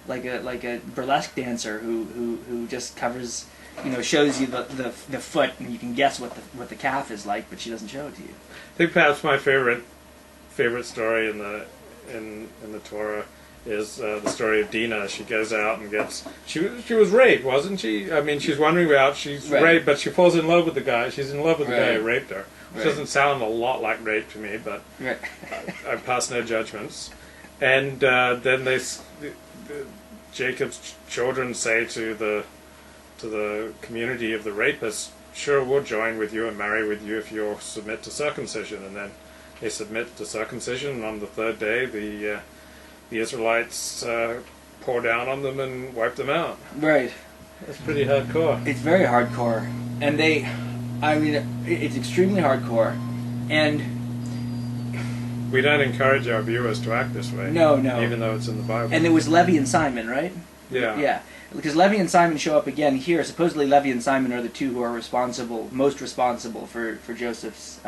a burlesque dancer who just covers, shows you the foot, and you can guess what the calf is like, but she doesn't show it to you. I think perhaps my favorite story in the Torah is the story of Dinah. She goes out and she was raped, wasn't she? I mean, she's wondering about she's raped, but she falls in love with the guy. She's in love with the guy who raped her. Which doesn't sound a lot like rape to me, but I pass no judgments. And then Jacob's children say to the community of the rapists, "Sure, we'll join with you and marry with you if you'll submit to circumcision." And then they submit to circumcision, and on the third day, the Israelites pour down on them and wipe them out. Right. That's pretty hardcore. It's very hardcore, and it's extremely hardcore, and we don't encourage our viewers to act this way. No. Even though it's in the Bible. And it was Levi and Simon, right? Yeah. Yeah. Because Levi and Simon show up again here. Supposedly Levi and Simon are the two who are most responsible for Joseph's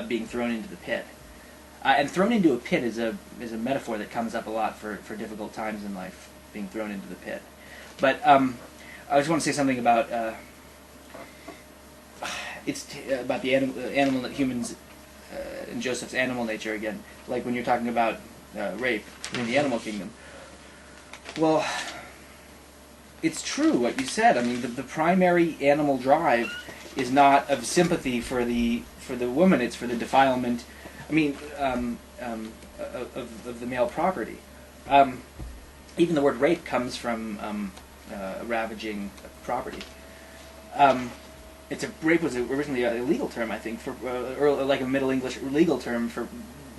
being thrown into the pit. And thrown into a pit is a metaphor that comes up a lot for difficult times in life, being thrown into the pit. But I just want to say something about about the animal that humans in Joseph's animal nature again. Like when you're talking about rape in the animal kingdom. Well, it's true what you said. I mean, the primary animal drive is not of sympathy for the woman; it's for the defilement. I mean, of the male property. Even the word rape comes from ravaging property. Rape was originally a legal term, I think, or like a Middle English legal term for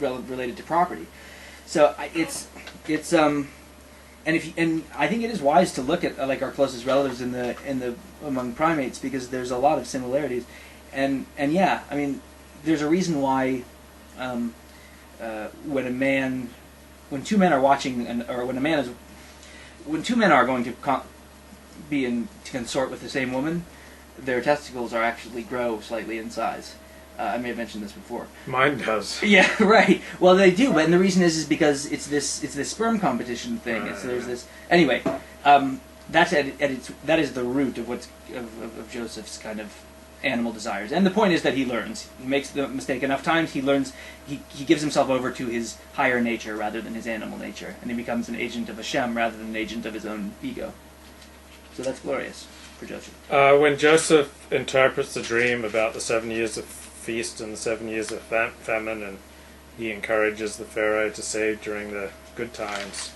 related to property. So and I think it is wise to look at like our closest relatives among primates, because there's a lot of similarities, and yeah, I mean, there's a reason why when two men are watching, when two men are going to to consort with the same woman, their testicles actually grow slightly in size. I may have mentioned this before. Mine does. Yeah, right. Well, they do, but the reason is because it's this sperm competition thing. There's this anyway. That is the root of Joseph's kind of animal desires, and the point is that he learns. He makes the mistake enough times. He learns. He gives himself over to his higher nature rather than his animal nature, and he becomes an agent of Hashem rather than an agent of his own ego. So that's glorious for Joseph. When Joseph interprets the dream about the 7 years of feast and the 7 years of famine, and he encourages the Pharaoh to save during the good times,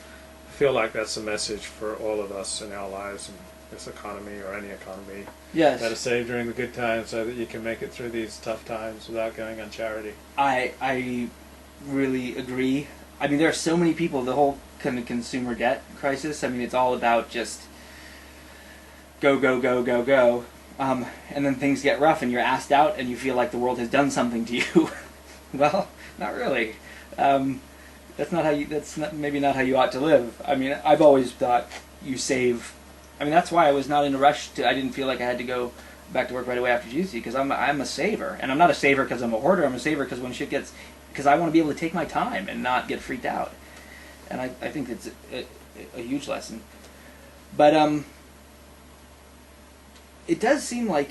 I feel like that's a message for all of us in our lives in this economy or any economy. Yes. That to save during the good times so that you can make it through these tough times without going on charity. I really agree. I mean, there are so many people, the whole kind of consumer debt crisis, I mean, it's all about just go, go, go, go, go. And then things get rough and you're asked out and you feel like the world has done something to you. Well, not really. That's maybe not how you ought to live. I mean, I've always thought you save. I mean, that's why I was not in a rush I didn't feel like I had to go back to work right away after GC, because I'm a saver. And I'm not a saver because I'm a hoarder. I'm a saver because when shit gets, because I want to be able to take my time and not get freaked out. And I think it's a huge lesson. But it does seem like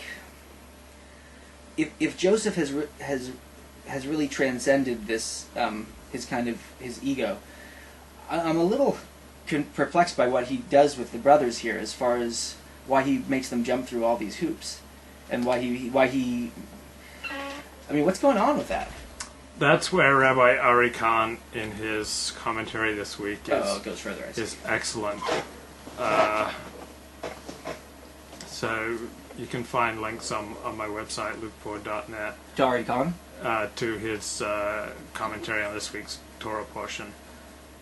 if Joseph has really transcended this his ego, I'm a little perplexed by what he does with the brothers here, as far as why he makes them jump through all these hoops, and why he. I mean, what's going on with that? That's where Rabbi Ari Kahn, in his commentary this week, it goes further. Is excellent. So you can find links on my website, lukeport.net. To Ari Kahn? To his commentary on this week's Torah portion.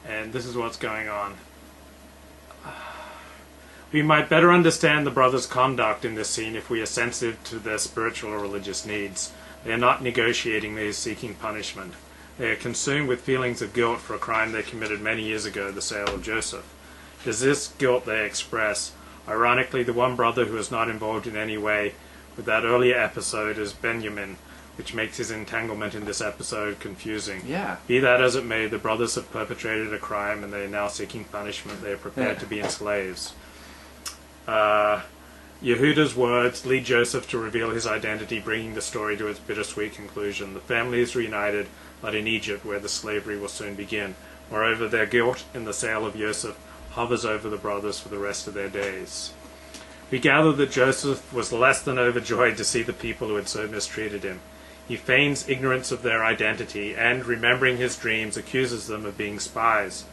And this is what's going on. We might better understand the brothers' conduct in this scene if we are sensitive to their spiritual or religious needs. They are not negotiating, they are seeking punishment. They are consumed with feelings of guilt for a crime they committed many years ago, the sale of Joseph. It is this guilt they express. Ironically, the one brother who is not involved in any way with that earlier episode is Benjamin, which makes his entanglement in this episode confusing. Yeah. Be that as it may, the brothers have perpetrated a crime and they are now seeking punishment. They are prepared to be slaves. Yehuda's words lead Joseph to reveal his identity, bringing the story to its bittersweet conclusion. The family is reunited, but in Egypt, where the slavery will soon begin. Moreover, their guilt in the sale of Joseph hovers over the brothers for the rest of their days. We gather that Joseph was less than overjoyed to see the people who had so mistreated him. He feigns ignorance of their identity and, remembering his dreams, accuses them of being spies.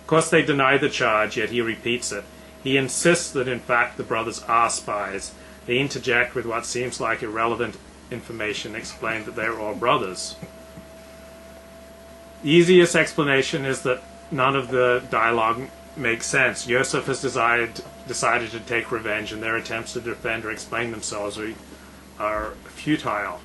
Of course, they deny the charge, yet he repeats it. He insists that, in fact, the brothers are spies. They interject with what seems like irrelevant information, explain that they're all brothers. The easiest explanation is that none of the dialogue makes sense. Joseph has decided to take revenge, and their attempts to defend or explain themselves are futile.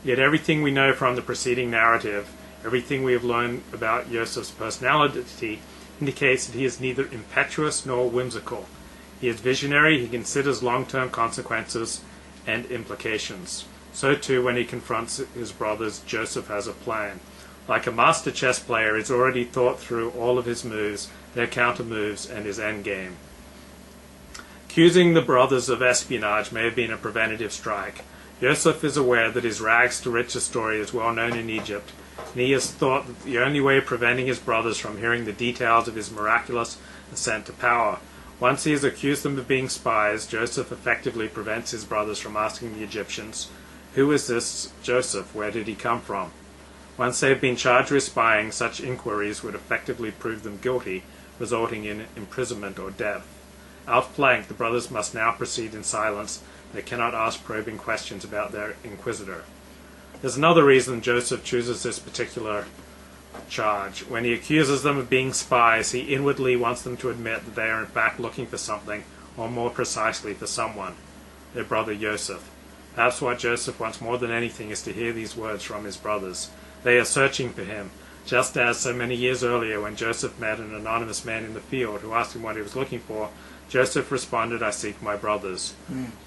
Yet everything we know from the preceding narrative, everything we have learned about Joseph's personality, indicates that he is neither impetuous nor whimsical. He is visionary, he considers long-term consequences and implications. So too, when he confronts his brothers, Joseph has a plan. Like a master chess player, he's already thought through all of his moves, their counter-moves, and his endgame. Accusing the brothers of espionage may have been a preventative strike. Joseph is aware that his rags to riches story is well known in Egypt, and he has thought that the only way of preventing his brothers from hearing the details of his miraculous ascent to power. Once he has accused them of being spies, Joseph effectively prevents his brothers from asking the Egyptians, "Who is this Joseph? Where did he come from?" Once they have been charged with spying, such inquiries would effectively prove them guilty, resulting in imprisonment or death. Outflanked, the brothers must now proceed in silence. They cannot ask probing questions about their inquisitor. There's another reason Joseph chooses this particular charge. When he accuses them of being spies, he inwardly wants them to admit that they are in fact looking for something, or more precisely for someone, their brother Joseph. Perhaps what Joseph wants more than anything is to hear these words from his brothers. They are searching for him, just as so many years earlier when Joseph met an anonymous man in the field who asked him what he was looking for. Joseph responded, "I seek my brothers."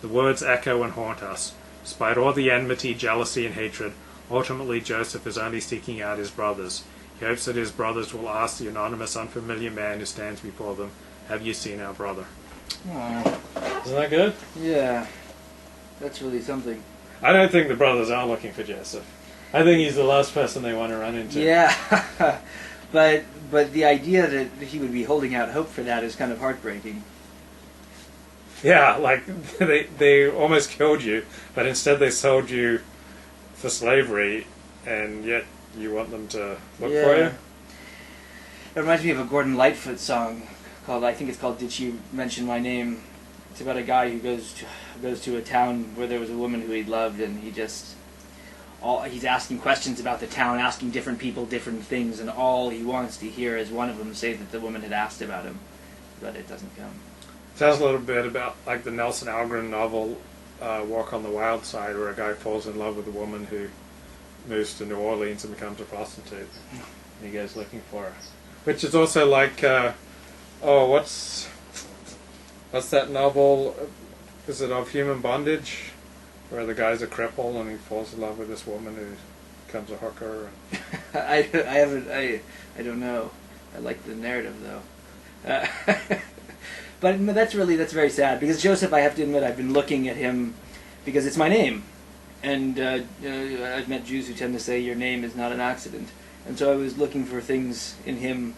The words echo and haunt us. Despite all the enmity, jealousy, and hatred, ultimately Joseph is only seeking out his brothers. He hopes that his brothers will ask the anonymous, unfamiliar man who stands before them, "Have you seen our brother?" Aww. Isn't that good? Yeah. That's really something. I don't think the brothers are looking for Joseph. I think he's the last person they want to run into. Yeah. but the idea that he would be holding out hope for that is kind of heartbreaking. Yeah, like they almost killed you, but instead they sold you for slavery, and yet you want them to look for you? It reminds me of a Gordon Lightfoot song I think it's called "Did She Mention My Name?" It's about a guy who goes to a town where there was a woman who he loved, and he's asking questions about the town, asking different people different things, and all he wants to hear is one of them say that the woman had asked about him, but it doesn't come. Sounds a little bit about like the Nelson Algren novel Walk on the Wild Side, where a guy falls in love with a woman who moves to New Orleans and becomes a prostitute, and he goes looking for her. Which is also like, what's that novel? Is it Of Human Bondage, where the guy's a cripple and he falls in love with this woman who becomes a hooker? I don't know. I like the narrative though. But that's very sad, because Joseph, I have to admit, I've been looking at him because it's my name, and I've met Jews who tend to say your name is not an accident, and so I was looking for things in him,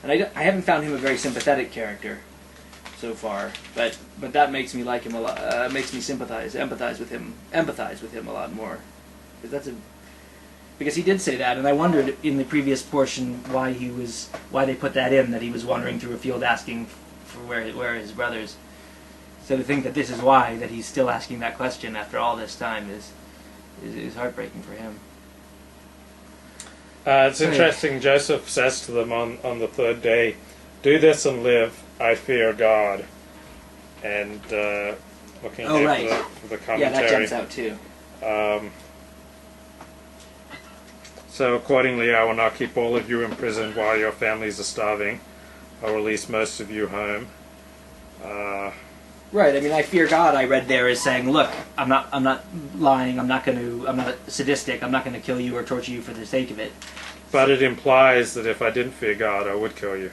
and I haven't found him a very sympathetic character so far, but that makes me like him a lot. Makes me empathize with him a lot more, because he did say that, and I wondered in the previous portion why they put that in, that he was wandering through a field asking for where are his brothers. So to think that this is why, that he's still asking that question after all this time is heartbreaking for him. It's interesting. Joseph says to them on the third day, "Do this and live. I fear God." And looking at the commentary, yeah, that jumps out too. So accordingly, I will not keep all of you imprisoned while your families are starving. I'll release most of you home. Right. I mean, I fear God. I read there as saying, look, I'm not lying. I'm not sadistic. I'm not going to kill you or torture you for the sake of it. But it implies that if I didn't fear God, I would kill you.